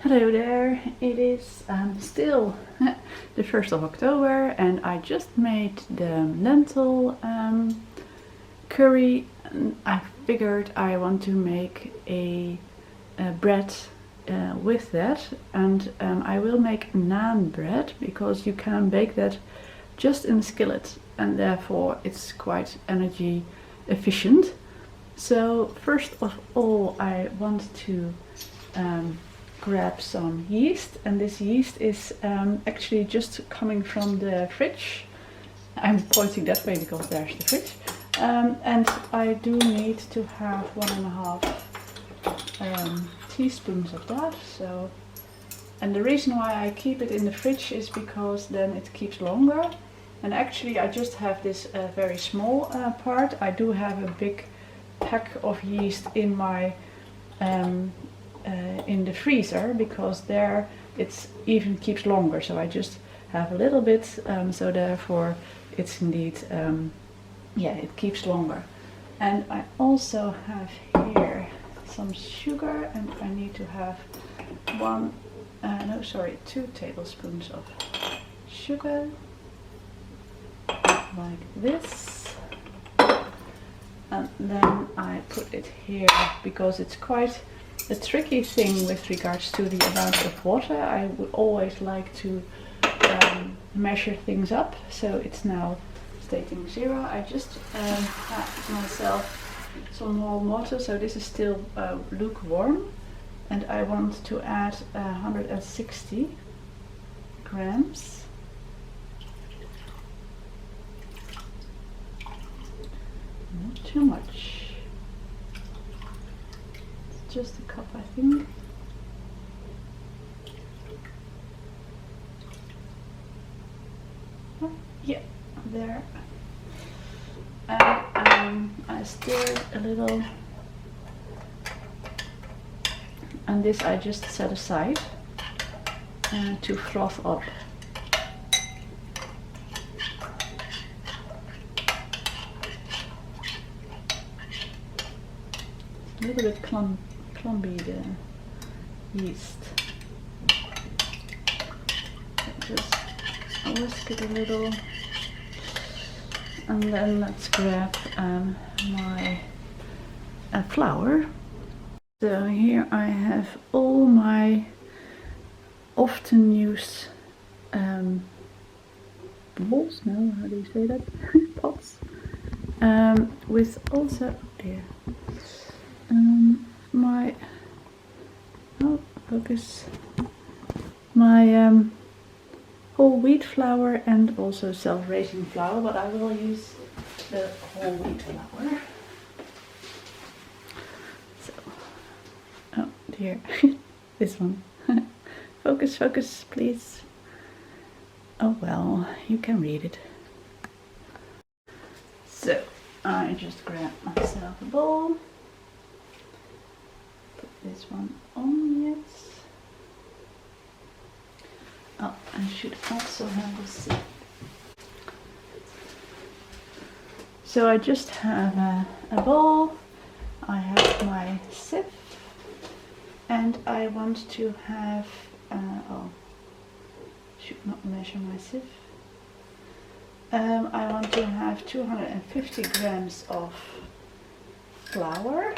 Hello there, it is still the 1st of October and I just made the lentil curry, and I figured I want to make a bread with that, and I will make naan bread because you can bake that just in a skillet and therefore it's quite energy efficient. So first of all I want to grab some yeast, and this yeast is actually just coming from the fridge. I'm pointing that way because there's the fridge. And I do need to have 1.5 teaspoons of that. So, and the reason why I keep it in the fridge is because then it keeps longer. And actually I just have this very small part. I do have a big pack of yeast in my in the freezer, because there it's even keeps longer, so I just have a little bit, so therefore it's indeed yeah, it keeps longer. And I also have here some sugar, and I need to have 2 tablespoons of sugar, like this. And then I put it here because it's quite a tricky thing with regards to the amount of water. I would always like to measure things up, so it's now stating 0. I just had myself some warm water, so this is still lukewarm, and I want to add 160 grams. Not too much. Just a cup, I think. Oh, yeah, there. And I stirred a little, and this I just set aside to froth up. A little bit clumpy, the yeast. Just whisk it a little, and then let's grab my flour. So here I have all my often used bowls, no, how do you say that? Pots. With also here my my whole wheat flour and also self-raising flour, but I will use the whole wheat flour. So, oh dear, this one. Focus, focus, please. Oh well, you can read it. So I just grab myself a bowl. This one on, yes. Oh, I should also have a sieve. So I just have a bowl, I have my sieve, and I want to have, oh, should not measure my sieve. I want to have 250 grams of flour.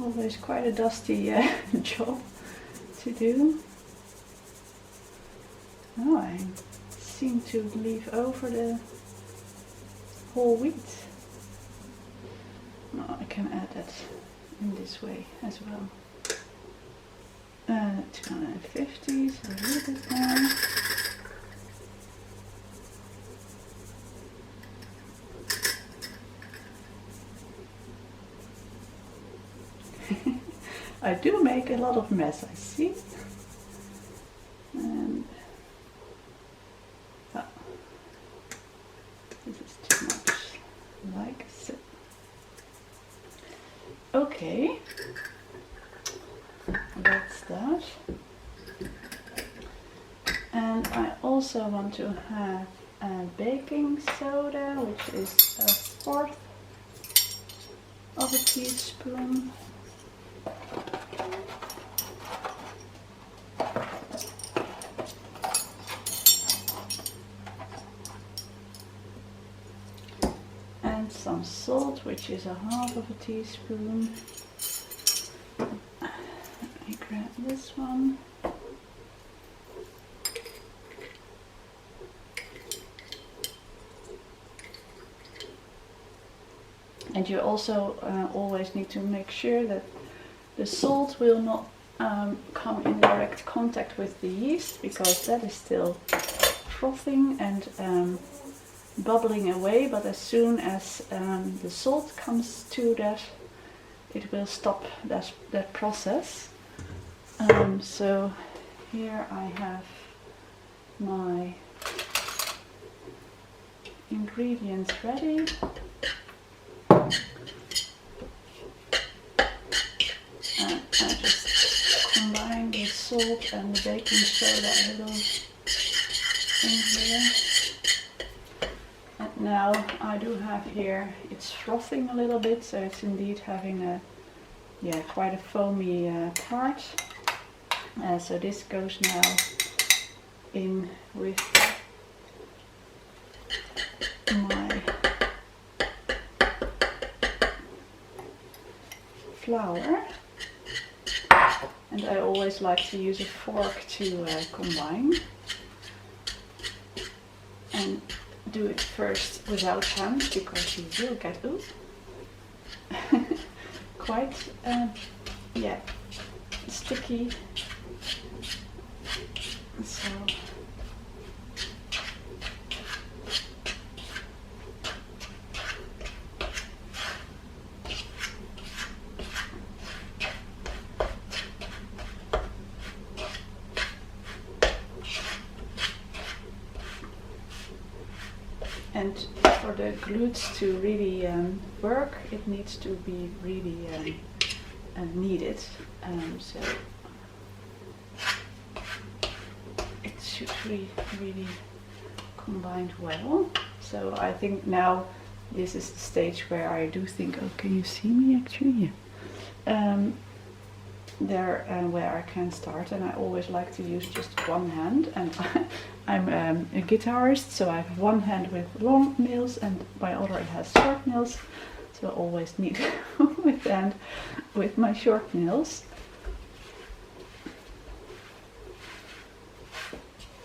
Always quite a dusty job to do. Oh, I seem to leave over the whole wheat. Oh, I can add that in this way as well. 250, so a little bit more. I do make a lot of mess, I see. And this is too much. Like like so. Okay, that's that. And I also want to have baking soda, which is 1/4 of a teaspoon. And some salt, which is 1/2 of a teaspoon. Let me grab this one. And you also always need to make sure that the salt will not come in direct contact with the yeast, because that is still frothing and bubbling away, but as soon as the salt comes to that, it will stop that process. So here I have my ingredients ready. And I just combine the salt and the baking soda a little in here. And now I do have here, it's frothing a little bit, so it's indeed having a, quite a foamy part. So this goes now in with my flour, and I always like to use a fork to combine, and do it first without hands, because you will get quite sticky. So and for the glutes to really work, it needs to be really kneaded, so it should be really combined well. So I think now this is the stage where I do think, oh, can you see me actually? Yeah. There where I can start, and I always like to use just one hand, and I'm a guitarist, so I have one hand with long nails and my other has short nails, so I always need with hand with my short nails.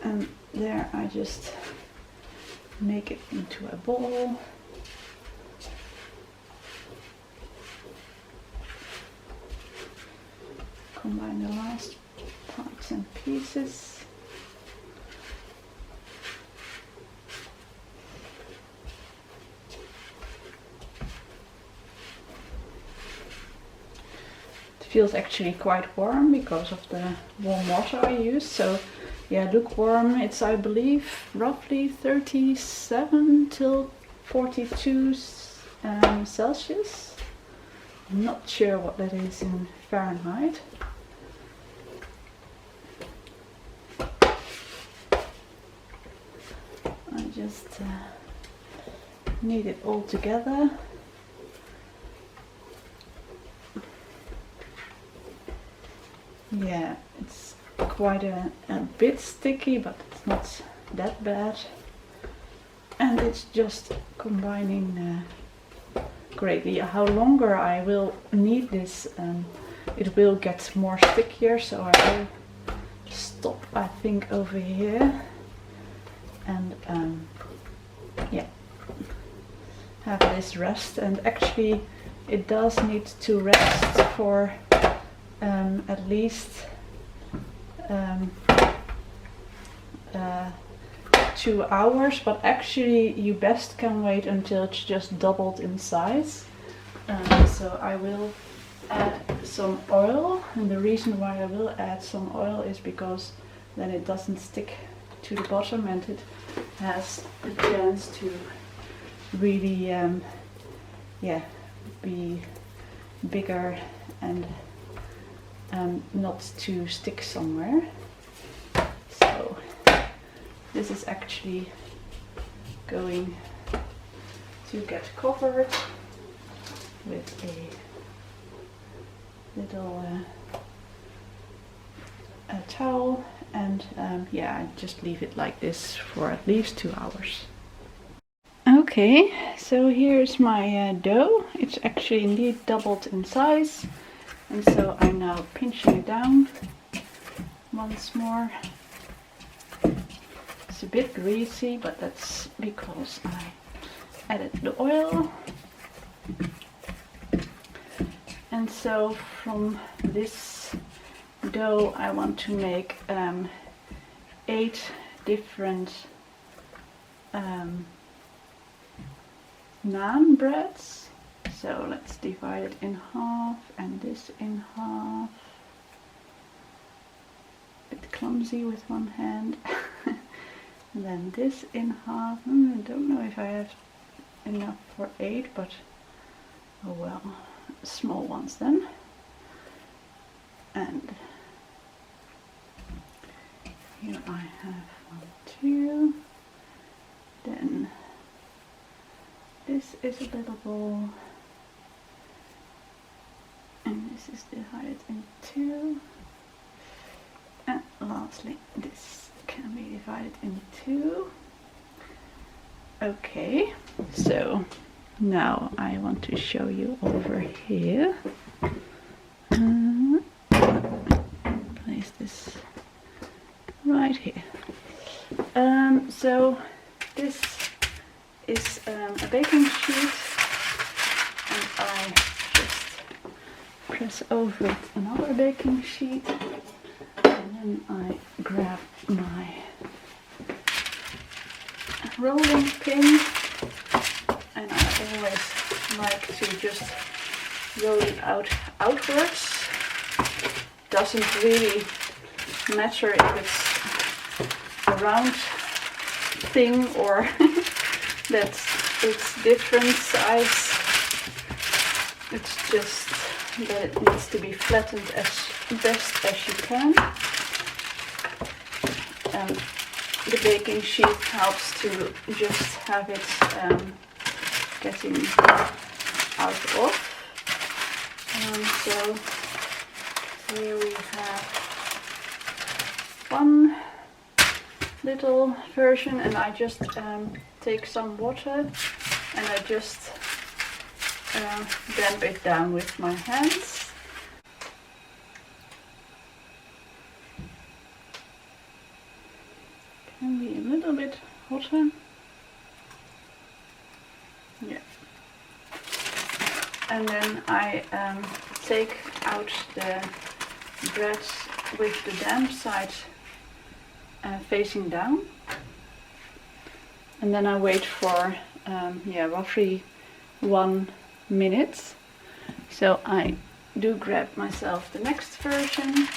And there I just make it into a ball. Combine the last parts and pieces. It feels actually quite warm because of the warm water I use. So yeah, lukewarm, it's I believe roughly 37 till 42 Celsius. I'm not sure what that is in Fahrenheit. I just knead it all together. Yeah, it's quite a bit sticky, but it's not that bad. And it's just combining greatly. How longer I will knead this, it will get more stickier, so I will stop, I think, over here. And yeah, have this rest. And actually it does need to rest for at least 2 hours, but actually you best can wait until it's just doubled in size. So I will add some oil, and the reason why I will add some oil is because then it doesn't stick to the bottom and it has the chance to really yeah, be bigger and not to stick somewhere. So this is actually going to get covered with a little a towel, and yeah, I just leave it like this for at least 2 hours. Okay, so here's my dough. It's actually indeed doubled in size, and so I'm now pinching it down once more. It's a bit greasy, but that's because I added the oil. And so from this dough I want to make 8 different naan breads. So let's divide it in half and this in half. A bit clumsy with one hand. And then this in half. I don't know if I have enough for 8, but oh well, small ones then. And here I have 1, 2. Then this is a little bowl, and this is divided in 2. And lastly, this can be divided in 2. Okay, so now I want to show you over here. Place this right here. So this is a baking sheet, and I just press over it another baking sheet, and then I grab my rolling pin, and I always like to just roll it outwards. Doesn't really matter if it's a round thing or that it's different size. It's just that it needs to be flattened as best as you can. And the baking sheet helps to just have it getting out of. So here we have one little version, and I just take some water and I just damp it down with my hands. Can be a little bit hotter. Yeah. And then I take out the bread with the damp side facing down, and then I wait for yeah, roughly 1 minute. So I do grab myself the next version,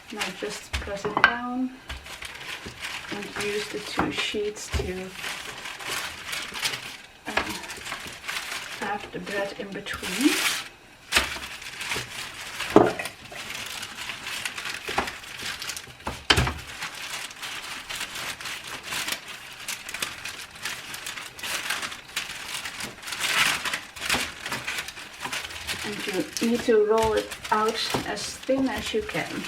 and I just press it down and use the 2 sheets to have the bread in between. And you need to roll it out as thin as you can.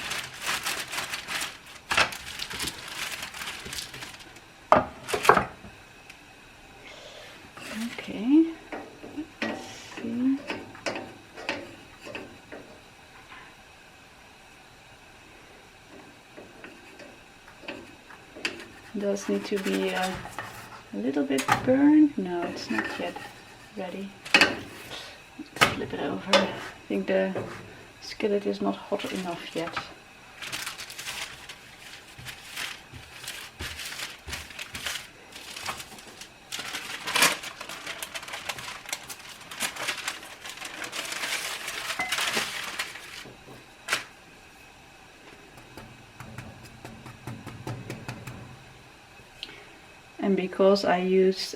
Okay, let's see. It does need to be a little bit burned. No, it's not yet ready. Let's flip it over. I think the skillet is not hot enough yet. And because I use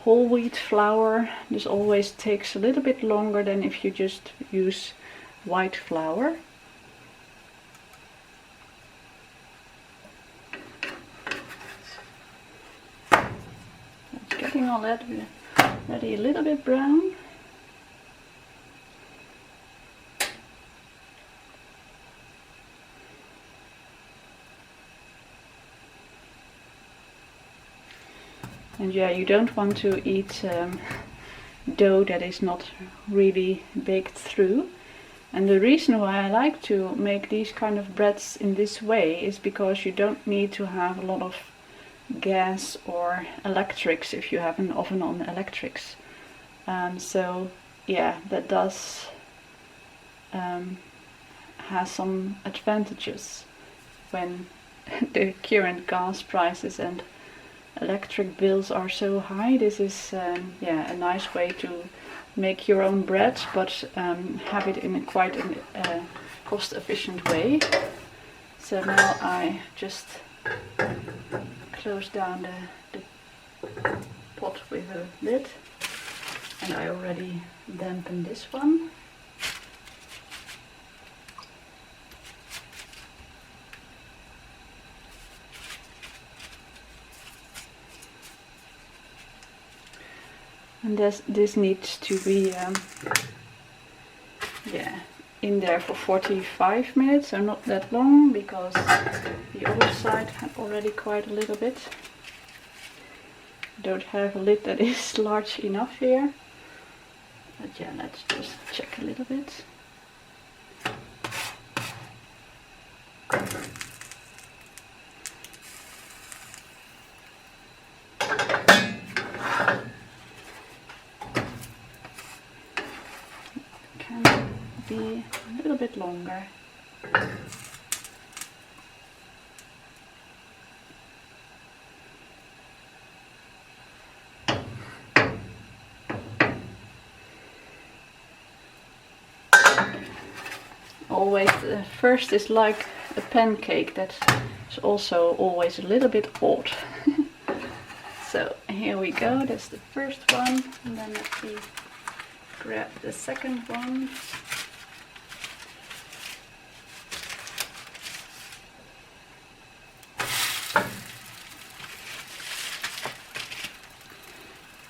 whole wheat flour. This always takes a little bit longer than if you just use white flour. It's getting all that already a little bit brown. And yeah, you don't want to eat dough that is not really baked through. And the reason why I like to make these kind of breads in this way is because you don't need to have a lot of gas or electrics if you have an oven on electrics. So yeah, that does has some advantages when the current gas prices and electric bills are so high. This is yeah, a nice way to make your own bread, but have it in a quite cost efficient way. So now I just close down the pot with a lid, and I already dampened this one. And this needs to be yeah, in there for 45 minutes, so not that long, because the other side had already quite a little bit. Don't have a lid that is large enough here. But yeah, let's just check a little bit. Be a little bit longer. Always the first is like a pancake, that is also always a little bit odd. So here we go, that's the first one, and then let me grab the second one.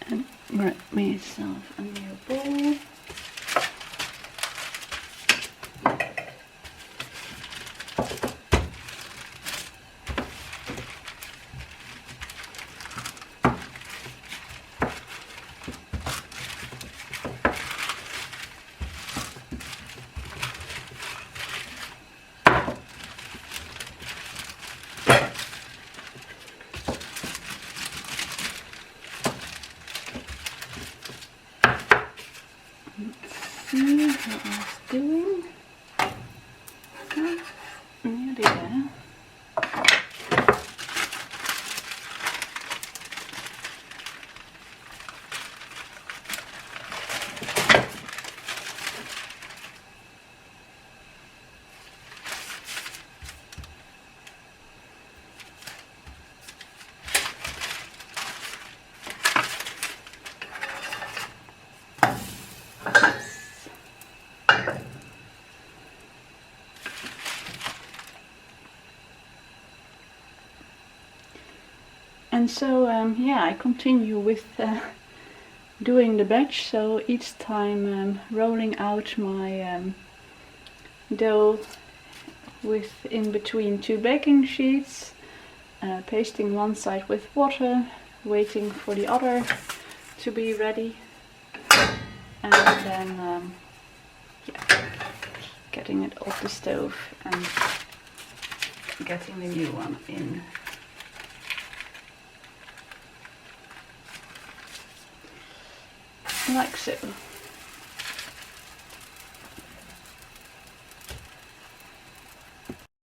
And grab myself a new bowl. See how I was doing. Nearly there. And so yeah, I continue with doing the batch, so each time rolling out my dough with in between two baking sheets, pasting one side with water, waiting for the other to be ready, and then yeah, getting it off the stove and getting the new one in. Like so.